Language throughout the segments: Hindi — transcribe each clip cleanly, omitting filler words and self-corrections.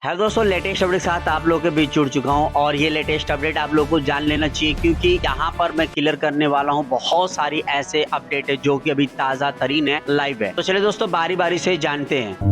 है दोस्तों, लेटेस्ट अपडेट के साथ आप लोगों के बीच जुड़ चुका हूं और ये लेटेस्ट अपडेट आप लोगों को जान लेना चाहिए क्योंकि यहाँ पर मैं क्लियर करने वाला हूं बहुत सारी ऐसे अपडेट है जो कि अभी ताजा तरीन है, लाइव है। तो चलिए दोस्तों बारी बारी से जानते हैं।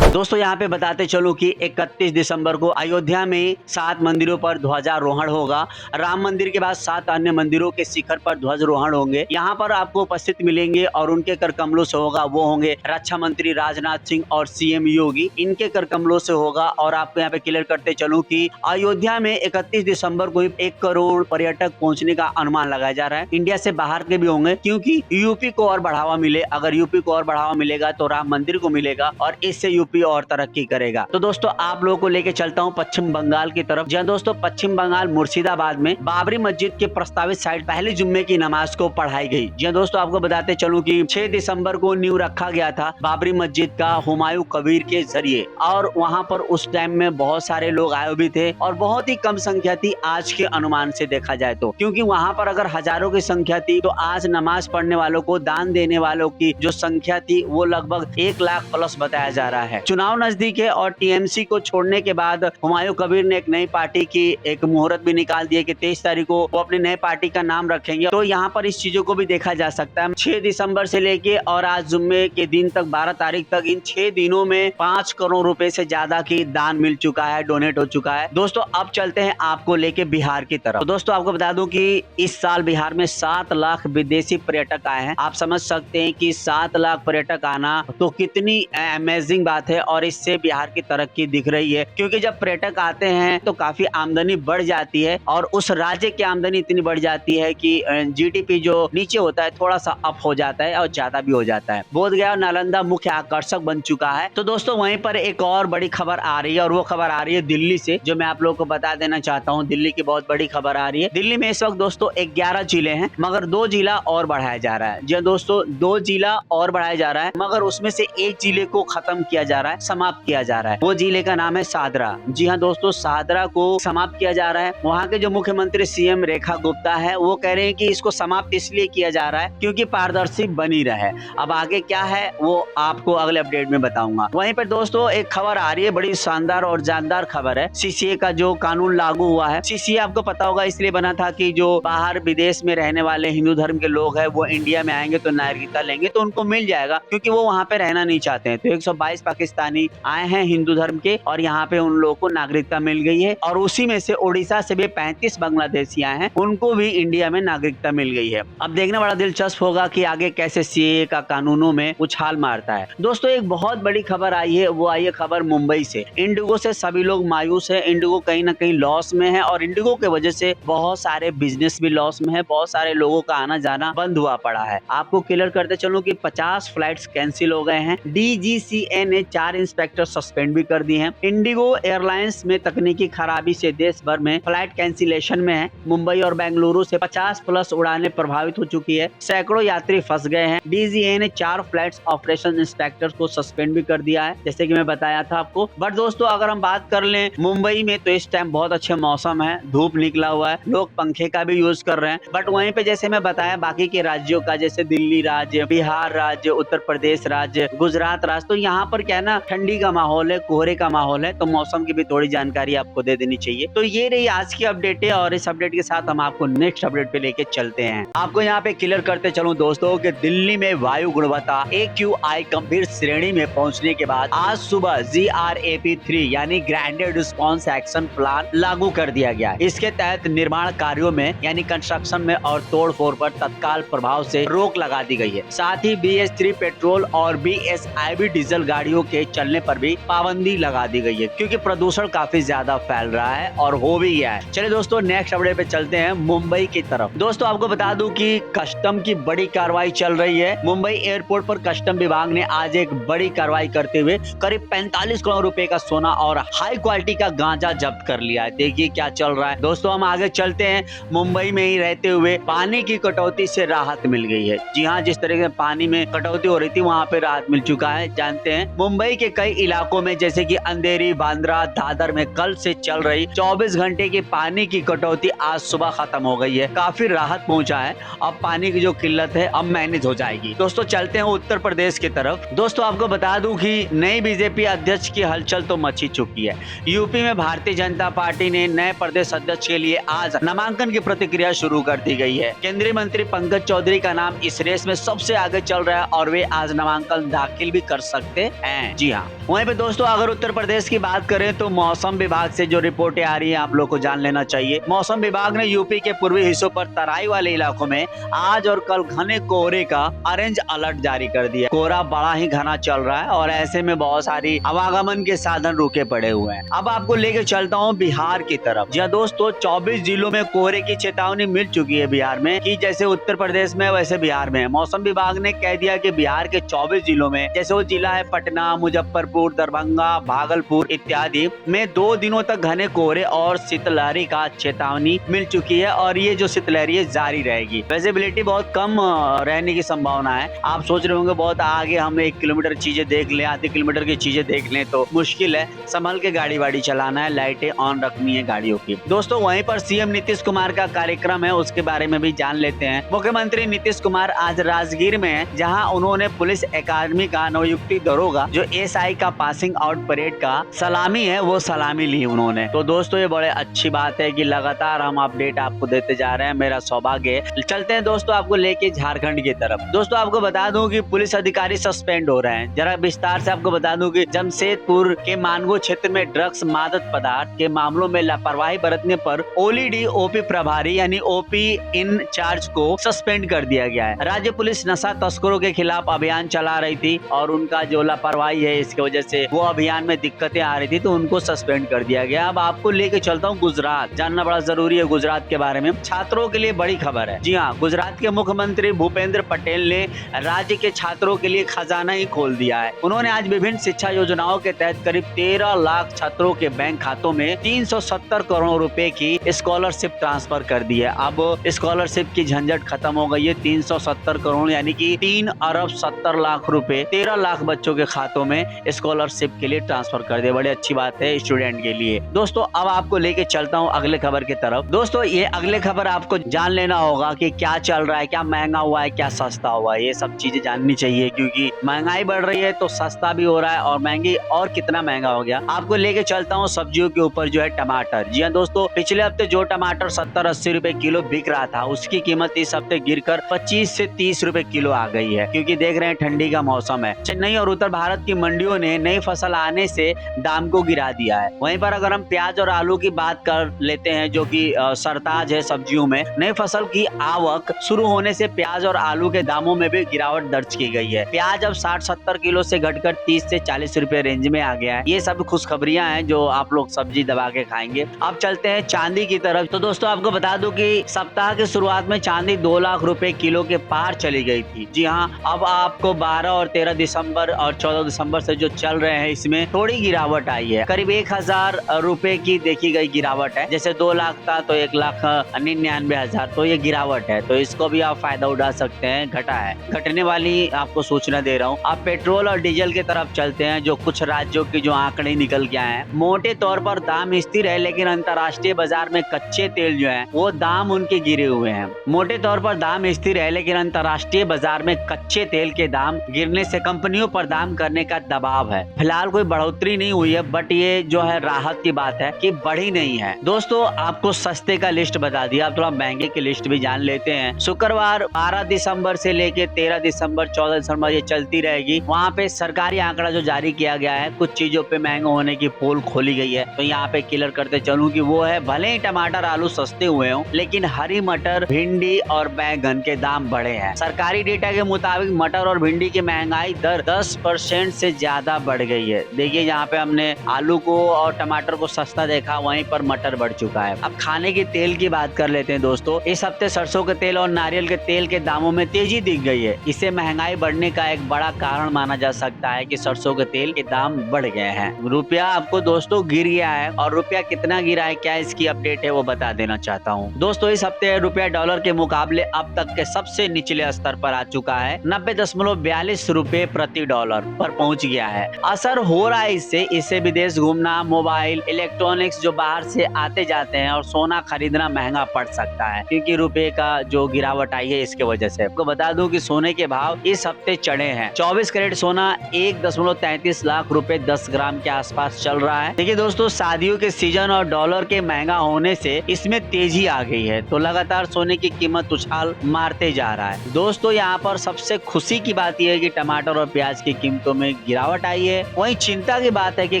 दोस्तों यहाँ पे बताते चलो कि 31 दिसंबर को अयोध्या में 7 मंदिरों पर ध्वजारोहण होगा। राम मंदिर के बाद 7 अन्य मंदिरों के शिखर पर ध्वजारोहण होंगे। यहाँ पर आपको उपस्थित मिलेंगे और उनके कर कमलों से होगा वो होंगे रक्षा मंत्री राजनाथ सिंह और सीएम योगी, इनके कर कमलों से होगा। और आपको यहाँ पे क्लियर करते चलूं कि अयोध्या में 31 दिसंबर को 1 करोड़ पर्यटक पहुंचने का अनुमान लगाया जा रहा है। इंडिया से बाहर के भी होंगे क्योंकि यूपी को और बढ़ावा मिले। अगर यूपी को और बढ़ावा मिलेगा तो राम मंदिर को मिलेगा और इससे यूपी और तरक्की करेगा। तो दोस्तों आप लोगों को लेके चलता हूं पश्चिम बंगाल की तरफ, जहां दोस्तों पश्चिम बंगाल मुर्शिदाबाद में बाबरी मस्जिद के प्रस्तावित साइट पहले जुम्मे की नमाज को पढ़ाई गई। जहां दोस्तों आपको बताते चलूं कि 6 दिसंबर को नींव रखा गया था बाबरी मस्जिद का हुमायूं कबीर के जरिए और वहां पर उस टाइम में बहुत सारे लोग आए भी थे और बहुत ही कम संख्या थी आज के अनुमान से देखा जाए तो, क्योंकि वहां पर अगर हजारों की संख्या थी तो आज नमाज पढ़ने वालों को, दान देने वालों की जो संख्या थी वो लगभग 1 लाख प्लस बताया जा रहा है। चुनाव नजदीक है और टीएमसी को छोड़ने के बाद हुमायूं कबीर ने एक नई पार्टी की एक मुहूर्त भी निकाल दिया कि 23 तारीख को वो अपनी नई पार्टी का नाम रखेंगे। तो यहाँ पर इस चीजों को भी देखा जा सकता है। 6 दिसंबर से लेके और आज जुम्मे के दिन तक 12 तारीख तक इन 6 दिनों में 5 करोड़ रुपए से ज्यादा की दान मिल चुका है, डोनेट हो चुका है। दोस्तों अब चलते हैं आपको लेके बिहार की तरफ। तो दोस्तों आपको बता दूं कि इस साल बिहार में 7 लाख विदेशी पर्यटक आए हैं। आप समझ सकते हैं कि 7 लाख पर्यटक आना तो कितनी अमेजिंग बात है और इससे बिहार की तरक्की दिख रही है, क्योंकि जब पर्यटक आते हैं तो काफी आमदनी बढ़ जाती है और उस राज्य की आमदनी इतनी बढ़ जाती है कि जीडीपी जो नीचे होता है थोड़ा सा अप हो जाता है और ज्यादा भी हो जाता है। बोधगया और नालंदा मुख्य आकर्षक बन चुका है। तो दोस्तों वहीं पर एक और बड़ी खबर आ रही है और वो खबर आ रही है दिल्ली से, जो मैं आप लोगों को बता देना चाहता हूँ। दिल्ली की बहुत बड़ी खबर आ रही है। दिल्ली में इस वक्त दोस्तों 11 जिले हैं मगर 2 जिला और बढ़ाया जा रहा है। जी दोस्तों 2 जिला और बढ़ाया जा रहा है मगर उसमें से एक जिले को खत्म किया जा रहा है, समाप्त किया जा रहा है। वो जिले का नाम है सादरा। जी हाँ दोस्तों, सादरा को समाप्त किया जा रहा है। वहाँ के जो मुख्यमंत्री सीएम रेखा गुप्ता है वो कह रहे हैं कि इसको समाप्त इसलिए किया जा रहा है क्योंकि पारदर्शी बनी रहे। अब आगे क्या है वो आपको अगले अपडेट में बताऊंगा। वहीं पर दोस्तों एक खबर आ रही है, बड़ी शानदार और जानदार खबर है। सीसीए का जो कानून लागू हुआ है, सीसीए आपको पता होगा इसलिए बना था कि जो बाहर विदेश में रहने वाले हिंदू धर्म के लोग हैं वो इंडिया में आएंगे तो नागरिकता लेंगे तो उनको मिल जाएगा, क्योंकि वो वहाँ पे रहना नहीं चाहते हैं। तो 122 पाकिस्तानी आए हैं हिंदू धर्म के और यहाँ पे उन लोगों को नागरिकता मिल गई है और उसी में से उड़ीसा से भी 35 बांग्लादेशी आए हैं, उनको भी इंडिया में नागरिकता मिल गई है। अब देखना बड़ा दिलचस्प होगा कि आगे कैसे सीए का कानूनों में उछाल मारता है। दोस्तों एक बहुत बड़ी खबर आई है, वो आई है खबर मुंबई से। इंडिगो से सभी लोग मायूस है। इंडिगो कहीं ना कहीं लॉस में है और इंडिगो के वजह से बहुत सारे बिजनेस भी लॉस में है, बहुत सारे लोगों का आना जाना बंद हुआ पड़ा है। आपको क्लियर करते चलूं कि 50 फ्लाइट्स कैंसिल हो गए हैं। डीजीसीए ने 4 इंस्पेक्टर सस्पेंड भी कर दिए हैं। इंडिगो एयरलाइंस में तकनीकी खराबी से देश भर में फ्लाइट कैंसिलेशन में है। मुंबई और बेंगलुरु से 50 प्लस उड़ानें प्रभावित हो चुकी है। सैकड़ों यात्री फंस गए हैं। डीजीए ने 4 फ्लाइट ऑपरेशन इंस्पेक्टर को सस्पेंड भी कर दिया है, जैसे कि मैं बताया था आपको। बट दोस्तों अगर हम बात कर लें मुंबई में तो इस टाइम बहुत अच्छे मौसम है, धूप निकला हुआ है, लोग पंखे का भी यूज कर रहे हैं। बट वहीं पे जैसे मैं बताया बाकी के राज्यों का, जैसे दिल्ली राज्य, बिहार राज्य, उत्तर प्रदेश राज्य, गुजरात राज्य, तो यहाँ पर क्या है ना, ठंडी का माहौल है, कोहरे का माहौल है, तो मौसम की भी थोड़ी जानकारी आपको दे देनी चाहिए। तो ये रही आज की अपडेट है और इस अपडेट के साथ हम आपको नेक्स्ट अपडेट पे लेके चलते हैं। आपको यहाँ पे क्लियर करते चलूं दोस्तों कि दिल्ली में वायु गुणवत्ता AQI गंभीर श्रेणी में पहुंचने के बाद आज सुबह GRAP3 यानी ग्रांडेड रिस्पॉन्स एक्शन प्लान लागू कर दिया गया। इसके तहत निर्माण कार्यों में यानी कंस्ट्रक्शन में और तोड़फोड़ पर तत्काल प्रभाव से रोक लगा दी गई है। साथ ही BS3 पेट्रोल और BSIB डीजल गाड़ियों के चलने पर भी पाबंदी लगा दी गई है, क्योंकि प्रदूषण काफी ज्यादा फैल रहा है और हो भी गया है। चलिए दोस्तों नेक्स्ट अपडेट पे चलते हैं मुंबई की तरफ। दोस्तों आपको बता दूं कि कस्टम की बड़ी कार्रवाई चल रही है। मुंबई एयरपोर्ट पर कस्टम विभाग ने आज एक बड़ी कार्रवाई करते हुए करीब 45 करोड़ रुपए का सोना और हाई क्वालिटी का गांजा जब्त कर लिया है। देखिए क्या चल रहा है। दोस्तों हम आगे चलते हैं। मुंबई में ही रहते हुए पानी की कटौती से राहत मिल गई है। जी हाँ, जिस तरह से पानी में कटौती हो रही थी वहाँ पे राहत मिल चुका है। जानते हैं मुंबई के कई इलाकों में जैसे कि अंधेरी, बांद्रा, दादर में कल से चल रही 24 घंटे की पानी की कटौती आज सुबह खत्म हो गई है। काफी राहत पहुंचा है। अब पानी की जो किल्लत है अब मैनेज हो जाएगी। दोस्तों चलते हैं उत्तर प्रदेश की तरफ। दोस्तों आपको बता दूं कि नई बीजेपी अध्यक्ष की हलचल तो मची चुकी है। यूपी में भारतीय जनता पार्टी ने नए प्रदेश अध्यक्ष के लिए आज नामांकन की प्रक्रिया शुरू कर दी गई है। केंद्रीय मंत्री पंकज चौधरी का नाम इस रेस में सबसे आगे चल रहा है और वे आज नामांकन दाखिल भी कर सकते हैं। जी हाँ, वहीं पे दोस्तों अगर उत्तर प्रदेश की बात करें तो मौसम विभाग से जो रिपोर्टें आ रही है आप लोग को जान लेना चाहिए। मौसम विभाग ने यूपी के पूर्वी हिस्सों पर तराई वाले इलाकों में आज और कल घने कोहरे का ऑरेंज अलर्ट जारी कर दिया। कोहरा बड़ा ही घना चल रहा है और ऐसे में बहुत सारी आवागमन के साधन रुके पड़े हुए हैं। अब आपको लेके चलता हूँ बिहार की तरफ। जी दोस्तों 24 जिलों में कोहरे की चेतावनी मिल चुकी है बिहार में, कि जैसे उत्तर प्रदेश में वैसे बिहार में। मौसम विभाग ने कह दिया कि बिहार के 24 जिलों में, जैसे वो जिला है पटना, मुजफ्फरपुर, दरभंगा, भागलपुर इत्यादि में 2 दिनों तक घने कोहरे और शीतलहरी का चेतावनी मिल चुकी है और ये जो शीतलहरी है जारी रहेगी। विजिबिलिटी बहुत कम रहने की संभावना है। आप सोच रहे होंगे बहुत आगे हम 1 किलोमीटर चीजें देख लें, आधे किलोमीटर की चीजें देख लें तो मुश्किल है। संभल के गाड़ी वाड़ी चलाना है, लाइटें ऑन रखनी है गाड़ियों की। दोस्तों वहीं पर सीएम नीतीश कुमार का कार्यक्रम है, उसके बारे में भी जान लेते हैं। मुख्यमंत्री नीतीश कुमार आज राजगीर में है, जहां उन्होंने पुलिस अकादमी का नवयुक्ति दरोगा जो एसआई का पासिंग आउट परेड का सलामी है वो सलामी ली उन्होंने। तो दोस्तों ये बड़े अच्छी बात है कि लगातार हम अपडेट आपको देते जा रहे हैं, मेरा सौभाग्य है। चलते हैं दोस्तों आपको लेके झारखंड की तरफ। दोस्तों आपको बता दूं कि पुलिस अधिकारी सस्पेंड हो रहे हैं। जरा विस्तार से आपको बता दूं कि जमशेदपुर के मानगो क्षेत्र में ड्रग्स मादक पदार्थ के मामलों में लापरवाही बरतने पर ओलीडी ओपी प्रभारी यानी ओपी इन चार्ज को सस्पेंड कर दिया गया है। राज्य पुलिस नशा तस्करों के खिलाफ अभियान चला रही थी और उनका जो लापरवाही है इसकी वजह से वो अभियान में दिक्कतें आ रही थी तो उनको सस्पेंड कर दिया गया। अब आपको लेके चलता हूँ गुजरात। जानना बड़ा जरूरी है गुजरात के बारे में। छात्रों के लिए बड़ी खबर है। जी हाँ, गुजरात के मुख्यमंत्री भूपेंद्र पटेल ने राज्य के छात्रों के लिए खजाना ही खोल दिया है। उन्होंने आज विभिन्न शिक्षा योजनाओं के तहत करीब 13 लाख छात्रों के बैंक खातों में 370 करोड़ रुपए की स्कॉलरशिप ट्रांसफर कर दी है। अब स्कॉलरशिप की झंझट खत्म हो गई है। 370 करोड़ यानी कि 3 अरब 70 लाख रुपए 13 लाख बच्चों के खातों में स्कॉलरशिप के लिए ट्रांसफर कर दिया। बड़ी अच्छी बात है स्टूडेंट के लिए। दोस्तों अब आपको लेके चलता हूँ अगले खबर की तरफ। दोस्तों ये अगले खबर आपको जान लेना होगा कि क्या चल रहा है, क्या महंगा हुआ है, क्या सस्ता हुआ है। ये सब चीजें जाननी चाहिए क्योंकि महंगाई बढ़ रही है तो सस्ता भी हो रहा है और महंगी और कितना महंगा हो गया। आपको लेके चलता हूँ सब्जियों के ऊपर जो है टमाटर। जी हाँ दोस्तों, पिछले हफ्ते जो टमाटर 70-80 रुपए किलो बिक रहा था उसकी कीमत इस हफ्ते गिरकर 25 से 30 रुपए किलो आ गई है, क्योंकि देख रहे हैं ठंडी का मौसम है। चेन्नई और उत्तर भारत की मंडियों ने नई फसल आने से दाम को गिरा दिया है। वहीं पर अगर हम प्याज और आलू की बात कर लेते हैं जो कि सरताज है सब्जियों में, नई फसल की आवक शुरू होने से प्याज और आलू के दामों में भी गिरावट दर्ज की गई है। प्याज अब 60-70 किलो से घटकर 30 से 40 रुपए रेंज में आ गया है। ये सब खुशखबरियां हैं जो आप लोग सब्जी दबा के खाएंगे। अब चलते हैं चांदी की तरफ। तो दोस्तों आपको बता दूं कि सप्ताह की शुरुआत में चांदी 2 लाख रुपए किलो के पार चली गई थी। जी हाँ, अब आपको 12 और 13 दिसंबर और 14 दिसंबर से जो चल रहे हैं इसमें थोड़ी गिरावट आई है। करीब 1000 रुपए की देखी गई गिरावट है। जैसे 2 लाख था तो 1,99,000, तो ये गिरावट है। तो इसको भी आप फायदा उठा सकते हैं। घटा है, घटने वाली आपको सूचना दे रहा हूँ। आप पेट्रोल और डीजल की तरफ चलते हैं जो कुछ राज्यों की जो आंकड़े निकल के आए हैं। मोटे तौर पर दाम स्थिर है लेकिन अंतर्राष्ट्रीय बाजार में कच्चे तेल जो है वो दाम उनके गिरे हुए हैं। मोटे तौर पर दाम स्थिर है लेकिन अंतर्राष्ट्रीय बाजार में कच्चे तेल के दाम गिरने से कंपनियों पर दाम करने का दबाव है। फिलहाल कोई बढ़ोतरी नहीं हुई है बट ये जो है राहत की बात है कि बढ़ी नहीं है। दोस्तों आपको सस्ते का लिस्ट बता दिया, अब थोड़ा महंगे की लिस्ट भी जान लेते हैं। शुक्रवार 12 दिसंबर से लेके 13 दिसंबर 14 दिसंबर ये चलती रहेगी। वहाँ पे सरकारी आंकड़ा जो जारी किया गया है, कुछ चीजों पे महंगा होने की पोल खोली गई है। तो यहाँ पे क्लियर करते चलूं कि वो है, भले ही टमाटर आलू सस्ते हुए हों लेकिन हरी मटर, भिंडी और बैगन के दाम बढ़े हैं। सरकारी डेटा के मुताबिक मटर और भिंडी की महंगाई दर 10% से ज्यादा बढ़ गई है। देखिए यहाँ पे हमने आलू को और टमाटर को सस्ता देखा, वहीं पर मटर बढ़ चुका है। अब खाने के तेल की बात कर लेते हैं दोस्तों। इस हफ्ते सरसों के तेल और नारियल के तेल के दामों में तेजी दिख गई है। इसे महंगाई बढ़ने का एक बड़ा कारण माना जा सकता है कि सरसों के तेल के दाम बढ़ गए हैं। रुपया आपको दोस्तों गिर गया है और रुपया कितना गिरा है, क्या इसकी अपडेट है वो बता देना चाहता हूँ। दोस्तों इस हफ्ते रुपया डॉलर के मुकाबले अब तक के सबसे निचले स्तर पर आ चुका है। 90.42 रुपए प्रति डॉलर पर पहुंच पहुंच गया है। असर हो रहा है इससे विदेश घूमना, मोबाइल, इलेक्ट्रॉनिक्स जो बाहर से आते जाते हैं और सोना खरीदना महंगा पड़ सकता है, क्योंकि रुपए का जो गिरावट आई है इसके वजह से। आपको बता दूं कि सोने के भाव इस हफ्ते चढ़े हैं। 24 कैरेट सोना 1.33 लाख रुपए 10 ग्राम के आसपास चल रहा है। देखिए दोस्तों, शादियों के सीजन और डॉलर के महंगा होने से इसमें तेजी आ गई है, तो लगातार सोने की कीमत उछाल मारते जा रहा है। दोस्तों, यहाँ पर सबसे खुशी की बात यह है कि टमाटर और प्याज की कीमतों में गिरावट आई है। वहीं चिंता की बात है कि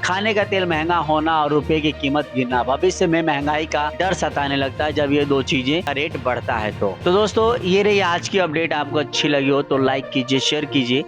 खाने का तेल महंगा होना और रुपए की कीमत गिरना। भविष्य में महंगाई का डर सताने लगता है जब ये दो चीजें का रेट बढ़ता है। तो दोस्तों, ये रही आज की अपडेट। आपको अच्छी लगी हो तो लाइक कीजिए, शेयर कीजिए